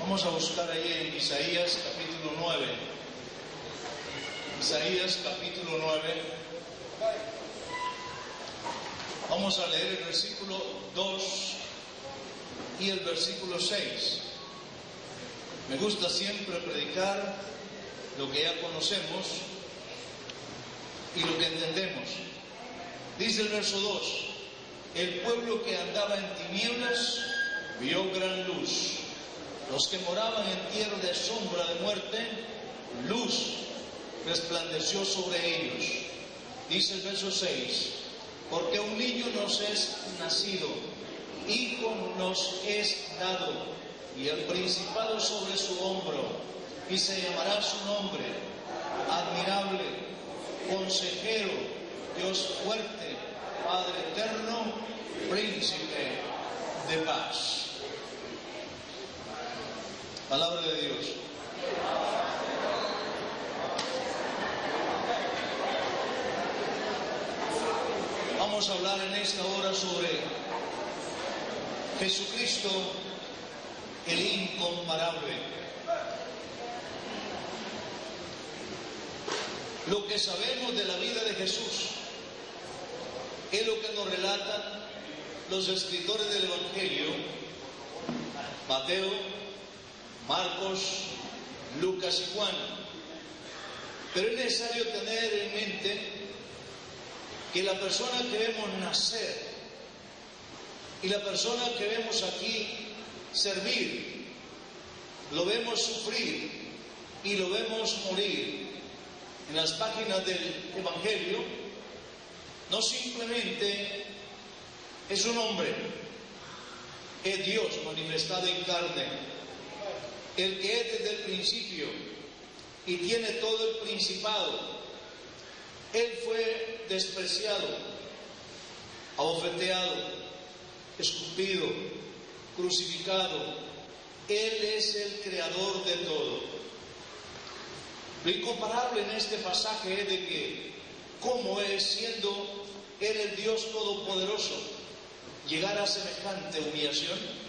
Vamos a buscar ahí en Isaías capítulo 9. Isaías capítulo 9. Vamos a leer el versículo 2 y el versículo 6. Me gusta siempre predicar lo que ya conocemos y lo que entendemos. Dice el verso 2: el pueblo que andaba en tinieblas vio gran luz. Los que moraban en tierra de sombra de muerte, luz resplandeció sobre ellos. Dice el verso 6: porque un niño nos es nacido, hijo nos es dado, y el principado sobre su hombro, y se llamará su nombre, admirable, consejero, Dios fuerte, Padre eterno, príncipe de paz. Palabra de Dios. Vamos a hablar en esta hora sobre Jesucristo, el incomparable. Lo que sabemos de la vida de Jesús es lo que nos relatan los escritores del Evangelio: Mateo, Marcos, Lucas y Juan. Pero es necesario tener en mente que la persona que vemos nacer y la persona que vemos aquí servir, lo vemos sufrir y lo vemos morir en las páginas del Evangelio, no simplemente es un hombre, es Dios manifestado en carne, el que es desde el principio y tiene todo el principado. Él fue despreciado, abofeteado, escupido, crucificado. Él es el creador de todo. Lo incomparable en este pasaje es de que cómo es, siendo Él el Dios todopoderoso, llegar a semejante humillación.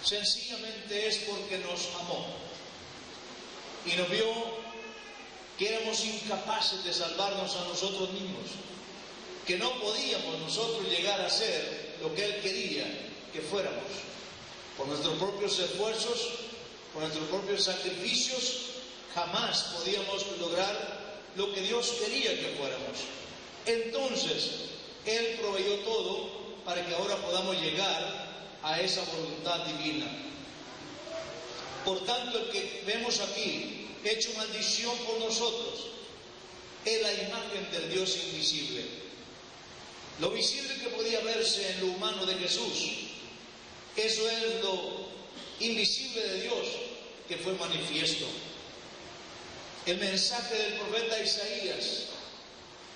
Sencillamente es porque nos amó y nos vio que éramos incapaces de salvarnos a nosotros mismos, que no podíamos nosotros llegar a ser lo que Él quería que fuéramos. Por nuestros propios esfuerzos, por nuestros propios sacrificios, jamás podíamos lograr lo que Dios quería que fuéramos. Entonces, Él proveyó todo para que ahora podamos llegar a esa voluntad divina. Por tanto, el que vemos aquí hecho maldición por nosotros es la imagen del Dios invisible. Lo visible que podía verse en lo humano de Jesús, eso es lo invisible de Dios que fue manifiesto. El mensaje del profeta Isaías,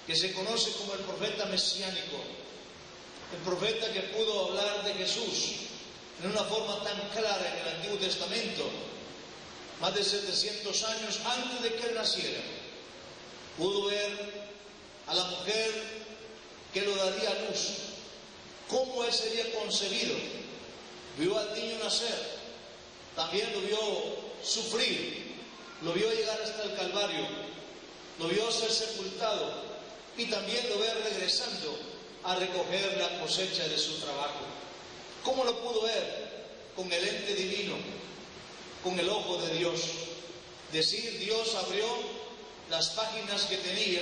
que se conoce como el profeta mesiánico, el profeta que pudo hablar de Jesús en una forma tan clara en el Antiguo Testamento, más de 700 años antes de que Él naciera, pudo ver a la mujer que lo daría a luz, cómo Él sería concebido, vio al niño nacer, también lo vio sufrir, lo vio llegar hasta el Calvario, lo vio ser sepultado y también lo ve regresando a recoger la cosecha de su trabajo. ¿Cómo lo pudo ver? Con el ente divino, con el ojo de Dios. Decir, Dios abrió las páginas que tenía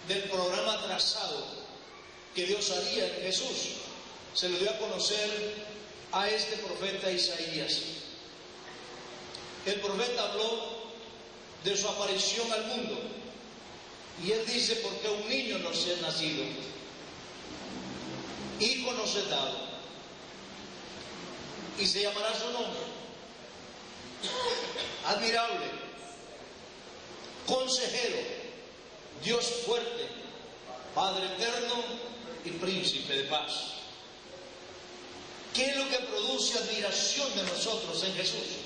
del programa trazado que Dios haría en Jesús. Se lo dio a conocer a este profeta Isaías. El profeta habló de su aparición al mundo y él dice: porque un niño nos es nacido, hijo nos es dado, y se llamará su nombre, admirable, consejero, Dios fuerte, Padre eterno y príncipe de paz. ¿Qué es lo que produce admiración de nosotros en Jesús?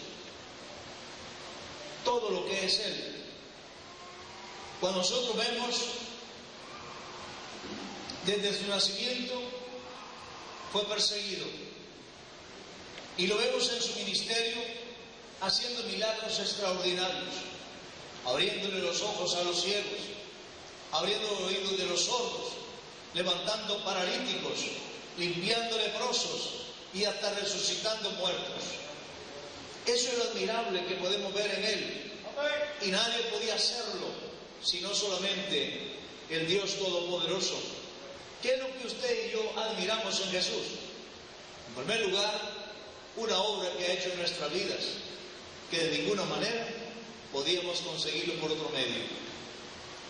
Todo lo que es Él. Cuando nosotros vemos desde su nacimiento fue perseguido, Y lo vemos en su ministerio haciendo milagros extraordinarios, abriéndole los ojos a los ciegos, abriendo los oídos de los sordos, levantando paralíticos, limpiando leprosos y hasta resucitando muertos. Eso es lo admirable que podemos ver en Él. Y nadie podía hacerlo, sino solamente el Dios Todopoderoso. ¿Qué es lo que usted y yo admiramos en Jesús? En primer lugar, una obra que ha hecho en nuestras vidas, que de ninguna manera podíamos conseguirlo por otro medio.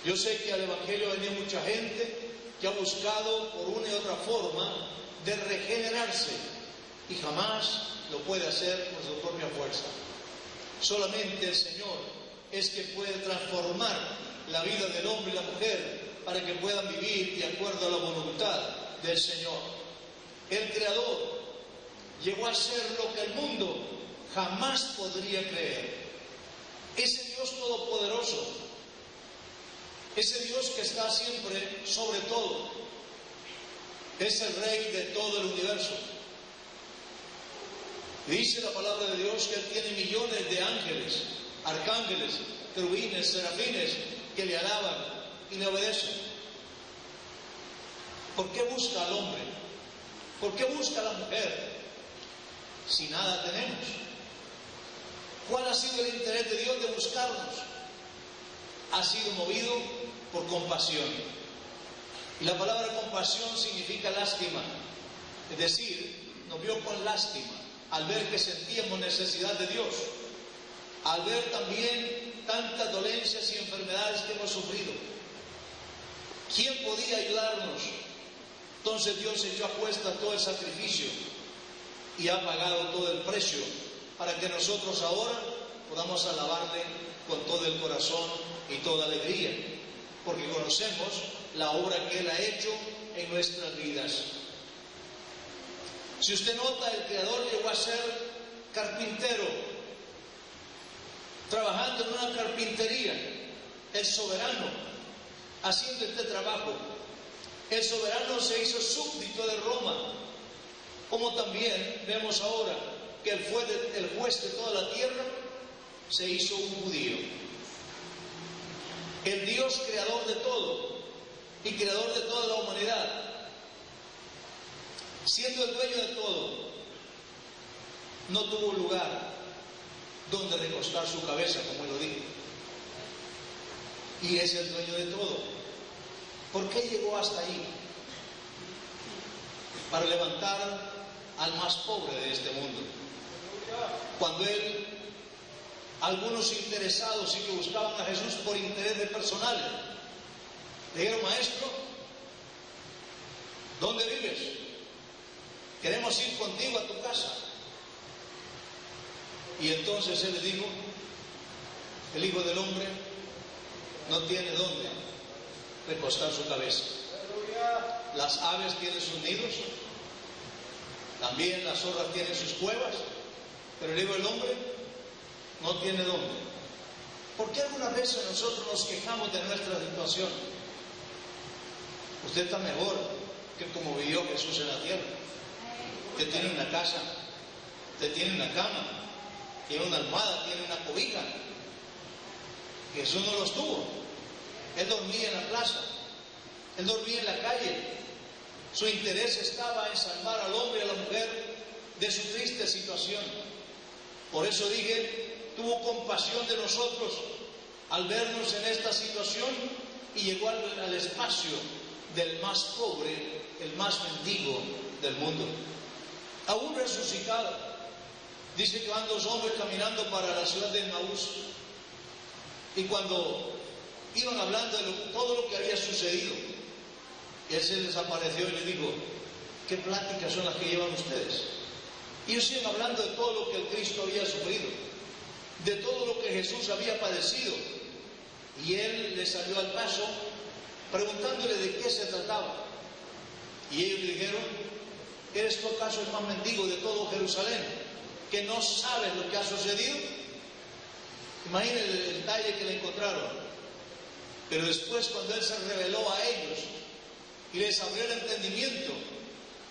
Yo sé que al Evangelio venía mucha gente que ha buscado por una y otra forma de regenerarse y jamás lo puede hacer por su propia fuerza. Solamente el Señor es que puede transformar la vida del hombre y la mujer para que puedan vivir de acuerdo a la voluntad del Señor. El Creador llegó a ser lo que el mundo jamás podría creer. Ese Dios todopoderoso, ese Dios que está siempre sobre todo, es el Rey de todo el universo. Dice la palabra de Dios que Él tiene millones de ángeles, arcángeles, querubines, serafines, que le alaban y le obedecen. ¿Por qué busca al hombre? ¿Por qué busca a la mujer? Si nada tenemos. ¿Cuál ha sido el interés de Dios de buscarnos? Ha sido movido por compasión. Y la palabra compasión significa lástima. Es decir, nos vio con lástima al ver que sentíamos necesidad de Dios, al ver también tantas dolencias y enfermedades que hemos sufrido. ¿Quién podía ayudarnos? Entonces Dios echó a cuesta todo el sacrificio y ha pagado todo el precio para que nosotros ahora podamos alabarle con todo el corazón y toda alegría, porque conocemos la obra que Él ha hecho en nuestras vidas. Si usted nota, el Creador llegó a ser carpintero, trabajando en una carpintería, el soberano, haciendo este trabajo. El soberano se hizo súbdito de Roma, como también vemos ahora que el juez de toda la tierra se hizo un judío. El Dios creador de todo y creador de toda la humanidad, siendo el dueño de todo, no tuvo lugar donde recostar su cabeza, como él lo dijo. Y es el dueño de todo. ¿Por qué llegó hasta ahí? Para levantar al más pobre de este mundo. Cuando algunos interesados y que buscaban a Jesús por intereses personales, le dijeron: maestro, ¿dónde vives? Queremos ir contigo a tu casa. Y entonces Él le dijo: el Hijo del Hombre no tiene dónde recostar su cabeza. Las aves tienen sus nidos, también las zorras tienen sus cuevas, pero el Hijo del Hombre no tiene dónde. ¿Por qué algunas veces nosotros nos quejamos de nuestra situación? Usted está mejor que como vivió Jesús en la tierra. Usted tiene una casa, usted tiene una cama, tiene una almohada, tiene una cobija. Jesús no los tuvo. Él dormía en la plaza, Él dormía en la calle. Su interés estaba en salvar al hombre y a la mujer de su triste situación. Por eso dije, tuvo compasión de nosotros al vernos en esta situación y llegó al espacio del más pobre, el más mendigo del mundo. Aún resucitado, dice que van dos hombres caminando para la ciudad de Emaús, y cuando iban hablando de todo lo que había sucedido, Él se les apareció y les dijo: ¿qué pláticas son las que llevan ustedes? Y ellos siguen hablando de todo lo que el Cristo había sufrido, de todo lo que Jesús había padecido, y Él les salió al paso preguntándole de qué se trataba. Y ellos le dijeron: ¿eres tú acaso el más mendigo de todo Jerusalén, que no sabes lo que ha sucedido? Imaginen el detalle que le encontraron. Pero después, cuando Él se reveló a ellos y les abrió el entendimiento,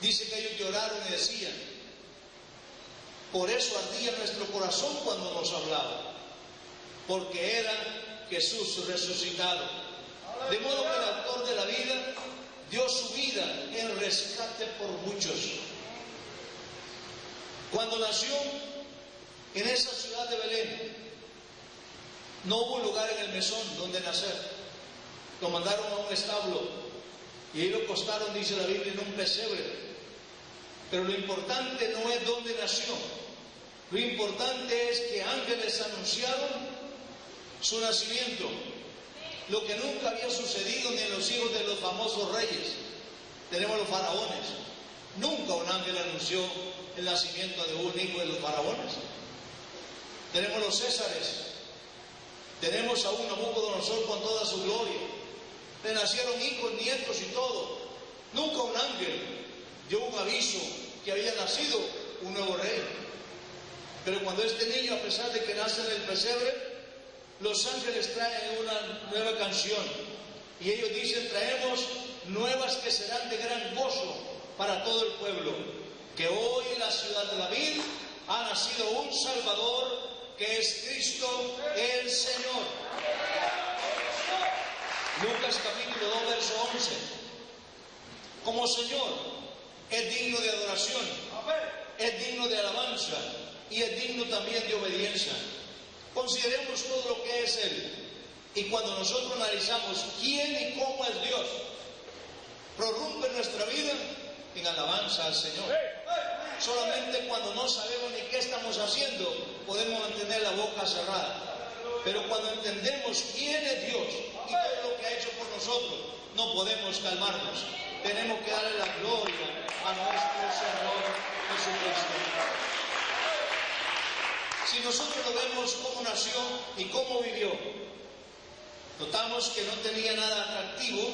dice que ellos lloraron y decían: Por eso ardía nuestro corazón cuando nos hablaba, porque era Jesús resucitado. De modo que el autor de la vida dio su vida en rescate por muchos. Cuando nació en esa ciudad de Belén, no hubo lugar en el mesón donde nacer. Lo mandaron a un establo y ahí lo acostaron, dice la Biblia, en un pesebre. Pero lo importante no es dónde nació. Lo importante es que ángeles anunciaron su nacimiento, lo que nunca había sucedido ni en los hijos de los famosos reyes. Tenemos los faraones. Nunca un ángel anunció el nacimiento de un hijo de los faraones. Tenemos los Césares. Tenemos a un Nabucodonosor con toda su gloria. Le nacieron hijos, nietos y todo. Nunca un ángel dio un aviso que había nacido un nuevo rey. Pero cuando este niño, a pesar de que nace en el pesebre, los ángeles traen una nueva canción. Y ellos dicen: traemos nuevas que serán de gran gozo para todo el pueblo. Que hoy en la ciudad de David ha nacido un Salvador, que es Cristo el Señor. Lucas capítulo 2, verso 11. Como Señor es digno de adoración, es digno de alabanza y es digno también de obediencia. Consideremos todo lo que es Él, y cuando nosotros analizamos quién y cómo es Dios, prorrumpe nuestra vida en alabanza al Señor. Solamente cuando no sabemos ni qué estamos haciendo, podemos mantener la boca cerrada. Pero cuando entendemos quién es Dios y todo lo que ha hecho por nosotros, no podemos calmarnos. Tenemos que darle la gloria a nuestro Señor Jesucristo. Si nosotros lo vemos cómo nació y cómo vivió, notamos que no tenía nada atractivo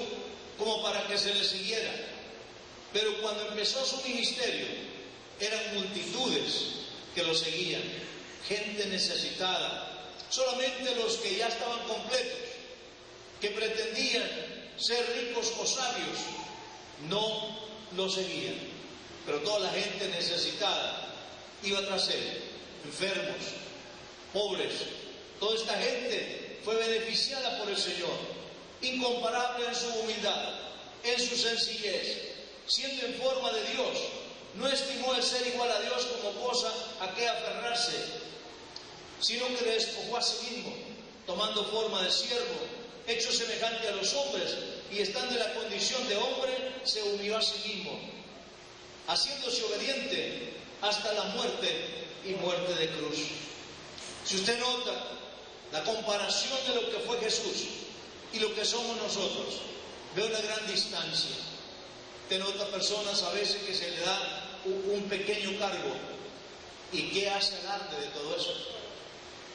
como para que se le siguiera. Pero cuando empezó su ministerio, eran multitudes que lo seguían, gente necesitada. Solamente los que ya estaban completos, que pretendían ser ricos o sabios, no lo seguían. Pero toda la gente necesitada iba tras él, enfermos, pobres. Toda esta gente fue beneficiada por el Señor, incomparable en su humildad, en su sencillez, siendo en forma de Dios. No estimó el ser igual a Dios como cosa a que aferrarse, sino que le despojó a sí mismo, tomando forma de siervo, hecho semejante a los hombres, y estando en la condición de hombre, se humilló a sí mismo, haciéndose obediente hasta la muerte y muerte de cruz. Si usted nota la comparación de lo que fue Jesús y lo que somos nosotros, ve una gran distancia. Usted nota personas a veces que se le da un pequeño cargo, y ¿qué hace alarde de todo eso?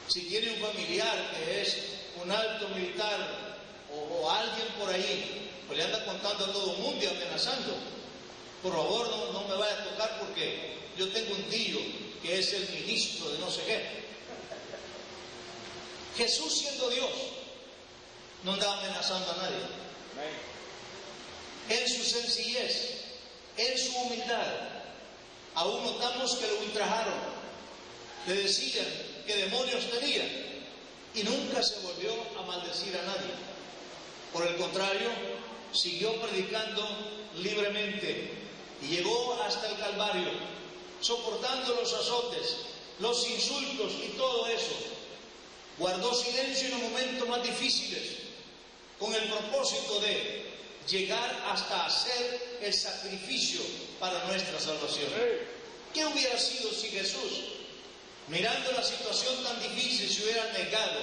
Si tiene un familiar que es un alto militar o alguien por ahí, pues le anda contando a todo el mundo y amenazando: por favor, no me vaya a tocar porque yo tengo un tío que es el ministro de no sé qué. Jesús, siendo Dios, no andaba amenazando a nadie. En su sencillez, en su humildad, aún notamos que lo ultrajaron, le decían que demonios tenía, y nunca se volvió a maldecir a nadie. Por el contrario, siguió predicando libremente y llegó hasta el Calvario, soportando los azotes, los insultos y todo eso. Guardó silencio en los momentos más difíciles, con el propósito de llegar hasta hacer el sacrificio para nuestra salvación. ¿Qué hubiera sido si Jesús, mirando la situación tan difícil, se hubiera negado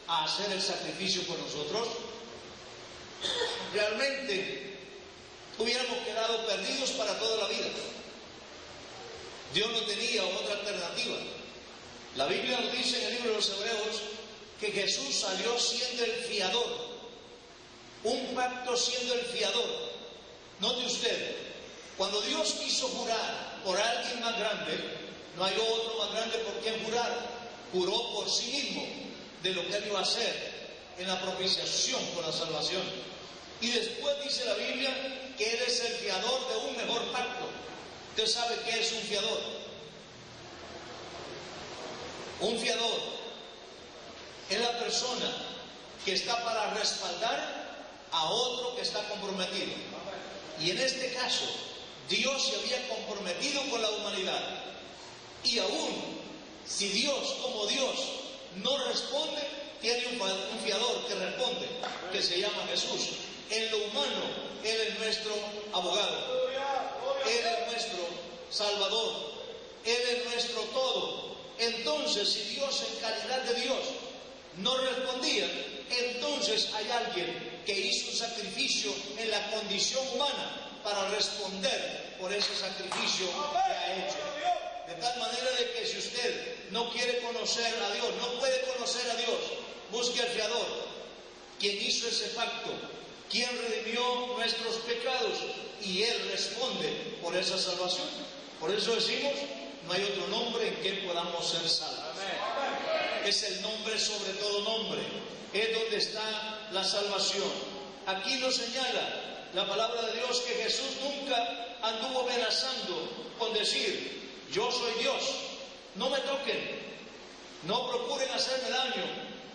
a hacer el sacrificio por nosotros? Realmente hubiéramos quedado perdidos para toda la vida. Dios no tenía otra alternativa. La Biblia nos dice en el libro de los Hebreos que Jesús salió siendo el fiador, un pacto siendo el fiador. Note usted, cuando Dios quiso jurar por alguien más grande, no hay otro más grande por quien jurar. Juró por sí mismo de lo que Él iba a hacer en la propiciación por la salvación. Y después dice la Biblia que Él es el fiador de un mejor pacto. Usted sabe qué es un fiador. Un fiador es la persona que está para respaldar a otro que está comprometido. Y en este caso, Dios se había comprometido con la humanidad. Y aún si Dios, como Dios, no responde, tiene un fiador que responde, que se llama Jesús. En lo humano, Él es nuestro abogado, Él es nuestro Salvador, Él es nuestro todo. Entonces, si Dios en calidad de Dios no respondía, entonces hay alguien que hizo un sacrificio en la condición humana para responder por ese sacrificio que ha hecho. De tal manera de que si usted no quiere conocer a Dios, no puede conocer a Dios, busque al fiador, quien hizo ese pacto, quien redimió nuestros pecados, y Él responde por esa salvación. Por eso decimos, no hay otro nombre en que podamos ser salvos. Es el nombre sobre todo nombre, es donde está la salvación. Aquí nos señala la palabra de Dios que Jesús nunca anduvo amenazando con decir: yo soy Dios, no me toquen, no procuren hacerme daño,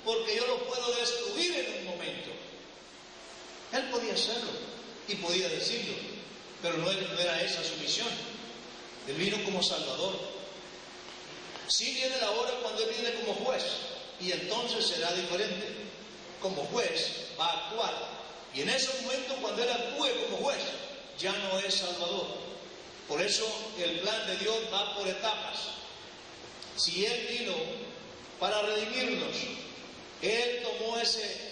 porque yo lo puedo destruir en un momento. Él podía hacerlo y podía decirlo, pero no era esa su misión. Él vino como Salvador. Sí viene la hora cuando Él viene como juez, y entonces será diferente. Como juez va a actuar, y en ese momento, cuando Él actúe como juez, ya no es Salvador. Por eso el plan de Dios va por etapas. Si Él vino para redimirnos, Él tomó ese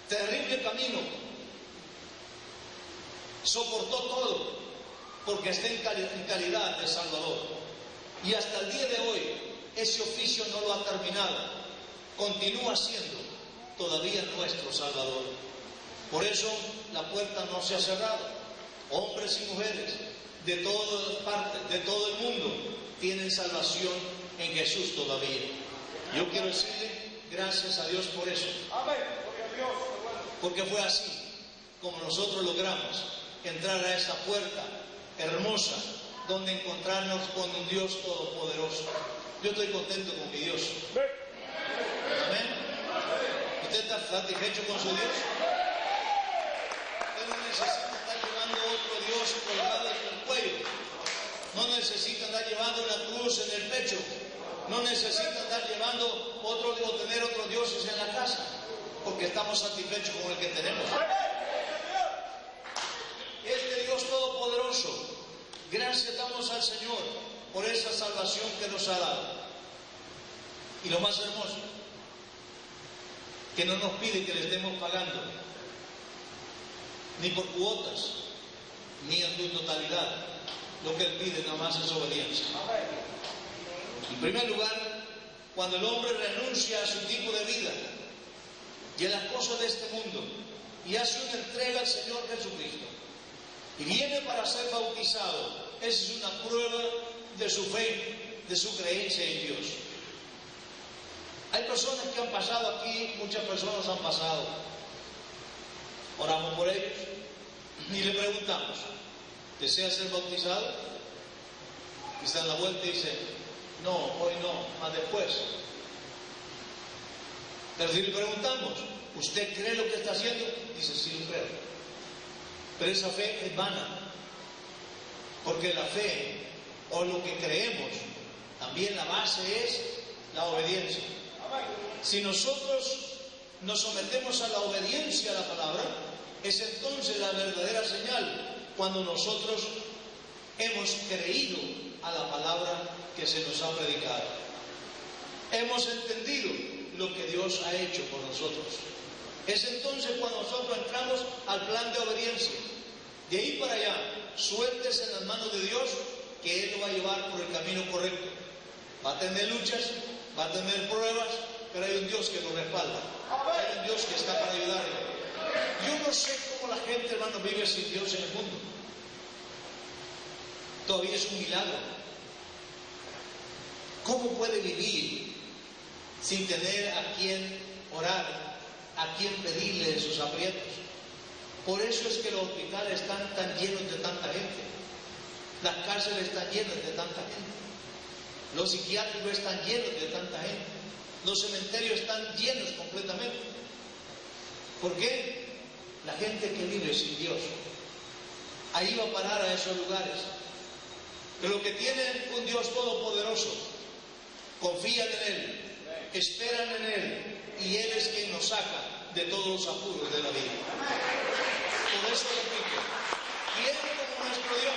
terrible camino, soportó todo, porque está en calidad de Salvador. Y hasta el día de hoy, ese oficio no lo ha terminado. Continúa siendo todavía nuestro Salvador. Por eso la puerta no se ha cerrado. Hombres y mujeres de todas partes, de todo el mundo, tienen salvación en Jesús todavía. Yo quiero decirle gracias a Dios por eso. Porque fue así como nosotros logramos entrar a esta puerta hermosa, donde encontrarnos con un Dios todopoderoso. Yo estoy contento con mi Dios. Amén. ¿Usted está satisfecho con su Dios? Usted no necesita estar llevando otro Dios colgado en el cuello. No necesita andar llevando una cruz en el pecho. No necesita andar llevando otro o tener otros dioses en la casa, porque estamos satisfechos con el que tenemos. Este Dios todopoderoso, gracias damos al Señor por esa salvación que nos ha dado. Y lo más hermoso, que no nos pide que le estemos pagando, ni por cuotas, ni en su totalidad. Lo que Él pide nada más es obediencia. En primer lugar, cuando el hombre renuncia a su tipo de vida y a las cosas de este mundo y hace una entrega al Señor Jesucristo y viene para ser bautizado, esa es una prueba de su fe, de su creencia en Dios. Hay personas que han pasado aquí, muchas personas han pasado. Oramos por ellos y le preguntamos: ¿desea ser bautizado? Y está en la vuelta y dice: no, hoy no, más después. Pero si le preguntamos: ¿usted cree lo que está haciendo? Dice: sí, lo creo. Pero esa fe es vana, porque la fe, o lo que creemos, también la base es la obediencia. Si nosotros nos sometemos a la obediencia a la palabra, es entonces la verdadera señal cuando nosotros hemos creído a la palabra que se nos ha predicado. Hemos entendido lo que Dios ha hecho por nosotros. Es entonces cuando nosotros entramos al plan de obediencia. De ahí para allá, suéltese en las manos de Dios, que Él lo va a llevar por el camino correcto. Va a tener luchas, va a tener pruebas, pero hay un Dios que lo respalda. Hay un Dios que está para ayudarle. Yo no sé cómo la gente, hermano, vive sin Dios en el mundo. Todavía es un milagro. ¿Cómo puede vivir sin tener a quien orar, a quien pedirle sus aprietos? Por eso es que los hospitales están tan llenos de tanta gente. Las cárceles están llenas de tanta gente. Los psiquiátricos están llenos de tanta gente. Los cementerios están llenos completamente. ¿Por qué? La gente que vive sin Dios. Ahí va a parar a esos lugares. Pero los que tienen un Dios todopoderoso, confían en Él, esperan en Él, y Él es quien nos saca de todos los apuros de la vida. Por eso repito, ¿quién como nuestro Dios?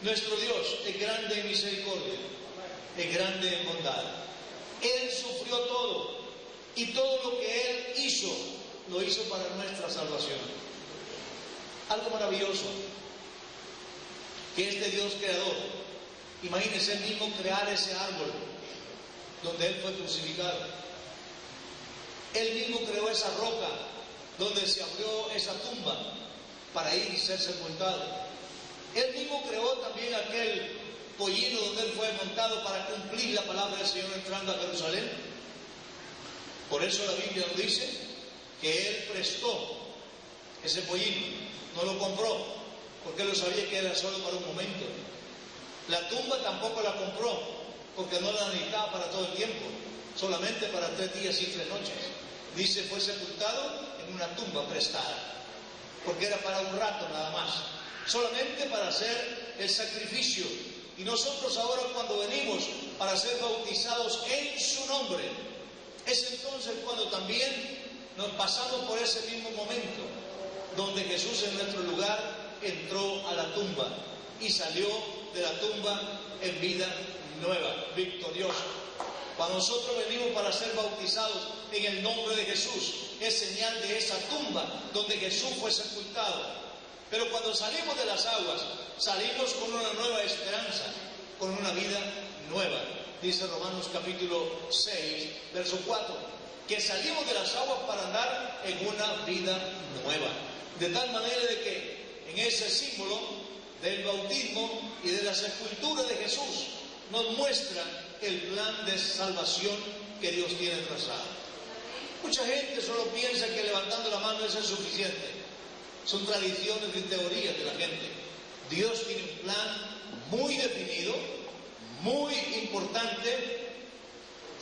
Nuestro Dios es grande en misericordia, es grande en bondad. Él sufrió todo, y todo lo que Él hizo, lo hizo para nuestra salvación. Algo maravilloso, que este Dios creador, imagínense Él mismo crear ese árbol donde Él fue crucificado. Él mismo creó esa roca donde se abrió esa tumba para ir y ser sepultado. Él mismo creó también aquel pollino donde Él fue montado para cumplir la palabra del Señor entrando a Jerusalén. Por eso la Biblia nos dice que Él prestó ese pollino, no lo compró, porque Él lo sabía que era solo para un momento. La tumba tampoco la compró, porque no la necesitaba para todo el tiempo, solamente para 3 días y 3 noches. Dice, fue sepultado en una tumba prestada, porque era para un rato nada más, solamente para hacer el sacrificio. Y nosotros ahora, cuando venimos para ser bautizados en su nombre, es entonces cuando también nos pasamos por ese mismo momento donde Jesús en nuestro lugar entró a la tumba y salió de la tumba en vida nueva, victoriosa. Cuando nosotros venimos para ser bautizados en el nombre de Jesús, es señal de esa tumba donde Jesús fue sepultado. Pero cuando salimos de las aguas, salimos con una nueva esperanza, con una vida nueva. Dice Romanos capítulo 6, verso 4, que salimos de las aguas para andar en una vida nueva. De tal manera de que en ese símbolo del bautismo y de la sepultura de Jesús nos muestra el plan de salvación que Dios tiene trazado. Mucha gente solo piensa que levantando la mano eso es suficiente. Son tradiciones y teorías de la gente. Dios tiene un plan muy definido, muy importante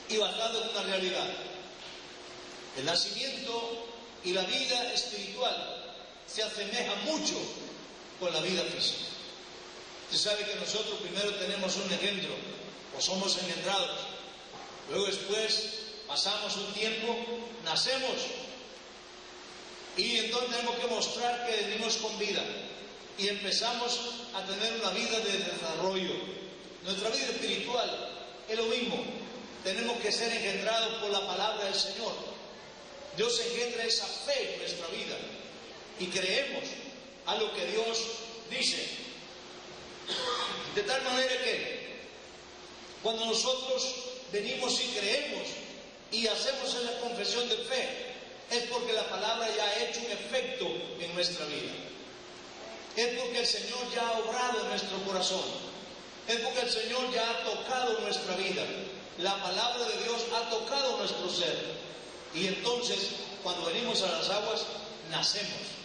y basado en una realidad. El nacimiento y la vida espiritual se asemeja mucho con la vida física. Usted sabe que nosotros primero tenemos un engendro, o somos engendrados, luego después pasamos un tiempo, nacemos, y entonces tenemos que mostrar que venimos con vida, y empezamos a tener una vida de desarrollo. Nuestra vida espiritual es lo mismo, tenemos que ser engendrados por la palabra del Señor. Dios engendra esa fe en nuestra vida, y creemos a lo que Dios dice. De tal manera que cuando nosotros venimos y creemos y hacemos esa confesión de fe, es porque la palabra ya ha hecho un efecto en nuestra vida. Es porque el Señor ya ha obrado en nuestro corazón. Es porque el Señor ya ha tocado nuestra vida. La palabra de Dios ha tocado nuestro ser. Y entonces, cuando venimos a las aguas, nacemos.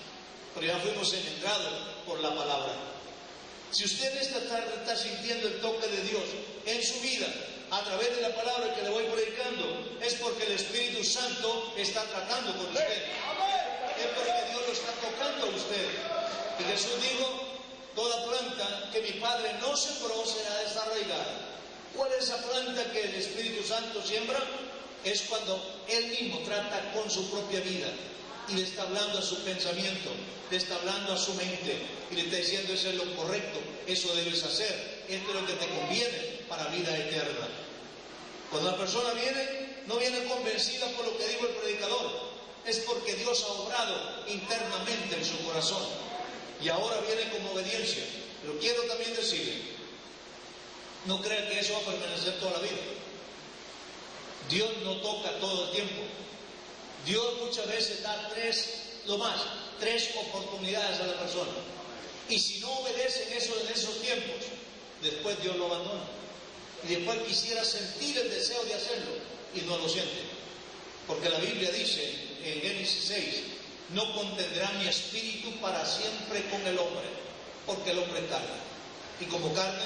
Pero ya fuimos engendrados por la palabra. Si usted esta tarde está sintiendo el toque de Dios en su vida, a través de la palabra que le voy predicando, es porque el Espíritu Santo está tratando con usted. Es porque Dios lo está tocando a usted. Y Jesús dijo, toda planta que mi Padre no sembró será desarraigada. ¿Cuál es esa planta que el Espíritu Santo siembra? Es cuando Él mismo trata con su propia vida y le está hablando a su pensamiento, le está hablando a su mente y le está diciendo, eso es lo correcto, eso debes hacer, esto es lo que te conviene para vida eterna. Cuando la persona viene, no viene convencida por lo que dijo el predicador, es porque Dios ha obrado internamente en su corazón y ahora viene con obediencia. Pero quiero también decirle, no crean que eso va a permanecer toda la vida. Dios no toca todo el tiempo. Dios muchas veces da 3 oportunidades a la persona. Y si no obedece en esos tiempos, después Dios lo abandona. Y después quisiera sentir el deseo de hacerlo y no lo siente. Porque la Biblia dice en Génesis 6, no contendrá mi espíritu para siempre con el hombre, porque el hombre es carne. Y como carne,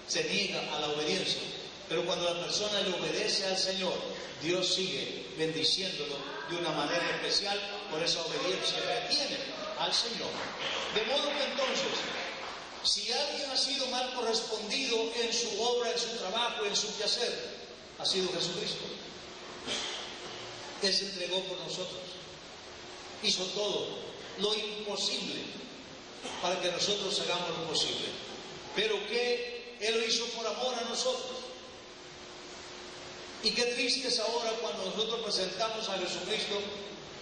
se niega a la obediencia. Pero cuando la persona le obedece al Señor, Dios sigue bendiciéndolo de una manera especial por esa obediencia que tiene al Señor. De modo que entonces, si alguien ha sido mal correspondido en su obra, en su trabajo, en su quehacer, ha sido Jesucristo. Él se entregó por nosotros. Hizo todo lo imposible para que nosotros hagamos lo posible. Pero que Él lo hizo por amor a nosotros. Y qué triste es ahora cuando nosotros presentamos a Jesucristo,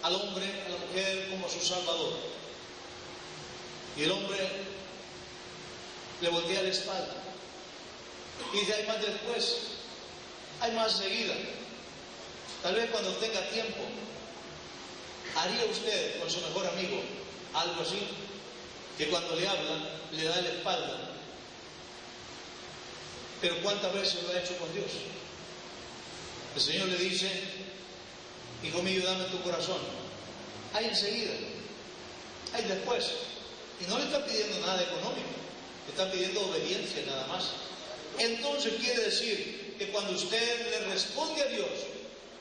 al hombre, a la mujer, como su Salvador. Y el hombre le voltea la espalda. Y dice, hay más después, hay más seguida. Tal vez cuando tenga tiempo, ¿haría usted con su mejor amigo algo así? Que cuando le habla, le da la espalda. Pero ¿cuántas veces lo ha hecho con Dios? El Señor le dice, hijo mío, dame tu corazón. Hay enseguida, hay después. Y no le está pidiendo nada económico, le está pidiendo obediencia nada más. Entonces quiere decir que cuando usted le responde a Dios,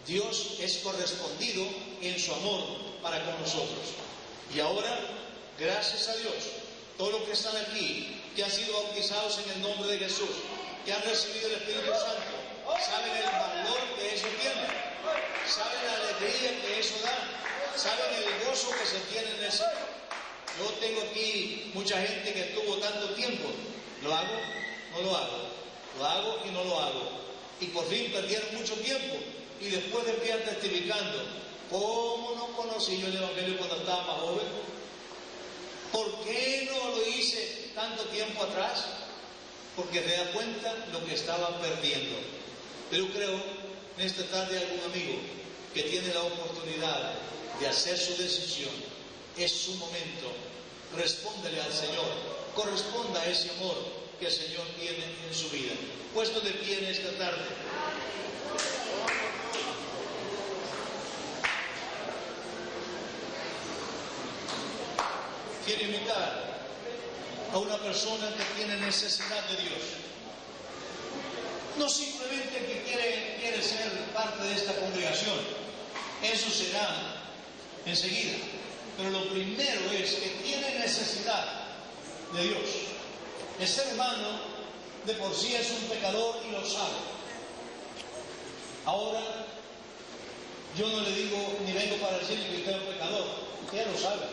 Dios es correspondido en su amor para con nosotros. Y ahora, gracias a Dios, todos los que están aquí, que han sido bautizados en el nombre de Jesús, que han recibido el Espíritu Santo, saben el valor que eso tiene, saben la alegría que eso da, saben el gozo que se tiene en el Señor. Yo tengo aquí mucha gente que estuvo tanto tiempo, ¿lo hago? No lo hago, lo hago y no lo hago. Y por fin perdieron mucho tiempo y después empiezan testificando, ¿cómo no conocí yo el Evangelio cuando estaba más joven? ¿Por qué no lo hice tanto tiempo atrás? Porque se da cuenta lo que estaban perdiendo. Pero creo, en esta tarde algún amigo que tiene la oportunidad de hacer su decisión, es su momento. Respóndele al Señor, corresponda a ese amor que el Señor tiene en su vida. Puesto de pie en esta tarde. Quiero invitar a una persona que tiene necesidad de Dios. No simplemente que quiere ser parte de esta congregación, eso será enseguida. Pero lo primero es que tiene necesidad de Dios. El ser humano de por sí es un pecador y lo sabe. Ahora, yo no le digo ni vengo para decirle que usted es un pecador, usted ya lo sabe.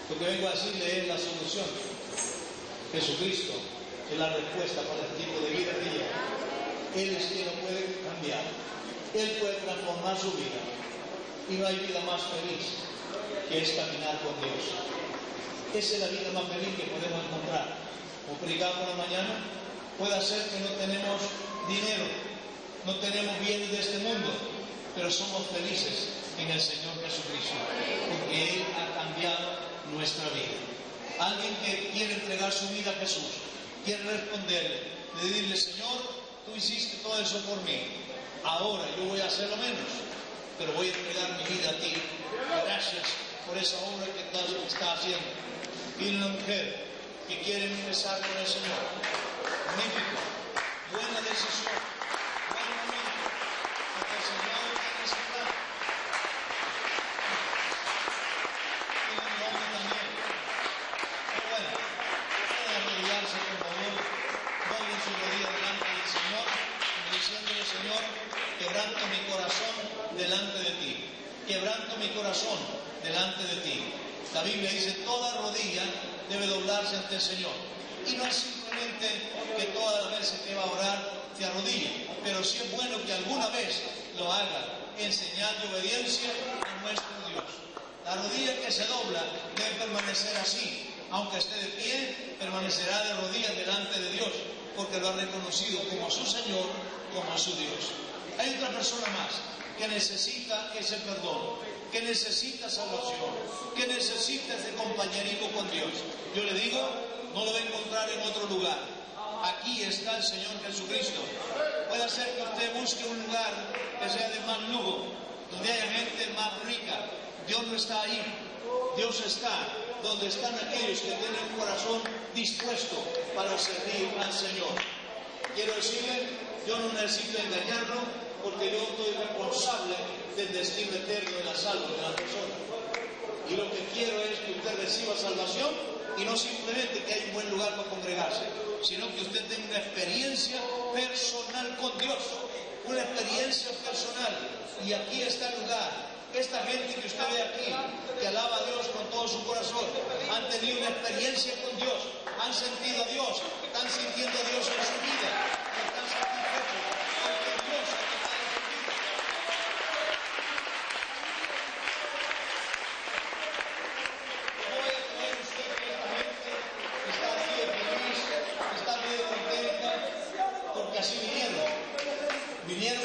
Lo que vengo a decirle es la solución. Jesucristo es la respuesta para este tipo de vida que lleva. Él es quien lo puede cambiar. Él puede transformar su vida. Y no hay vida más feliz que es caminar con Dios. Esa es la vida más feliz que podemos encontrar. Como predicaba por la mañana, puede ser que no tenemos dinero, no tenemos bienes de este mundo, pero somos felices en el Señor Jesucristo, porque Él ha cambiado nuestra vida. Alguien que quiere entregar su vida a Jesús, quiere responderle, decirle, Señor, tú hiciste todo eso por mí, ahora yo voy a hacer lo menos, pero voy a entregar mi vida a ti. Gracias por esa obra que está haciendo. Y una mujer que quiere empezar con el Señor, magnífico, buena decisión, buen momento, porque el Señor te necesita. Y un hombre también. Pero bueno, pueden arrodillarse por favor, doblen su rodilla delante del Señor, diciéndole, Señor, quebranto mi corazón delante de ti, quebranto mi corazón delante de ti. La Biblia dice, toda rodilla debe doblarse ante el Señor. Y no es simplemente que todas las veces que va a orar se arrodille, pero sí es bueno que alguna vez lo haga en señal de obediencia a nuestro Dios. La rodilla que se dobla debe permanecer así, aunque esté de pie, permanecerá de rodillas delante de Dios, porque lo ha reconocido como su Señor, como su Dios. Hay otra persona más que necesita ese perdón, que necesita salvación, que necesita ese compañerismo con Dios. Yo le digo, no lo va a encontrar en otro lugar. Aquí está el Señor Jesucristo. Puede ser que usted busque un lugar que sea de más lujo, donde haya gente más rica. Dios no está ahí. Dios está donde están aquellos que tienen un corazón dispuesto para servir al Señor. Quiero decirle, yo no necesito engañarlo porque yo soy responsable del destino eterno de la salva de la persona. Y lo que quiero es que usted reciba salvación y no simplemente que haya un buen lugar para congregarse, sino que usted tenga una experiencia personal con Dios, una experiencia personal. Y aquí está el lugar. Esta gente que usted ve aquí, que alaba a Dios con todo su corazón, han tenido una experiencia con Dios, han sentido a Dios, están sintiendo a Dios en su vida, están satisfechos porque Dios ha tocado su vida. No voy a creer usted que esta gente está así de feliz, está bien contenta, porque así vinieron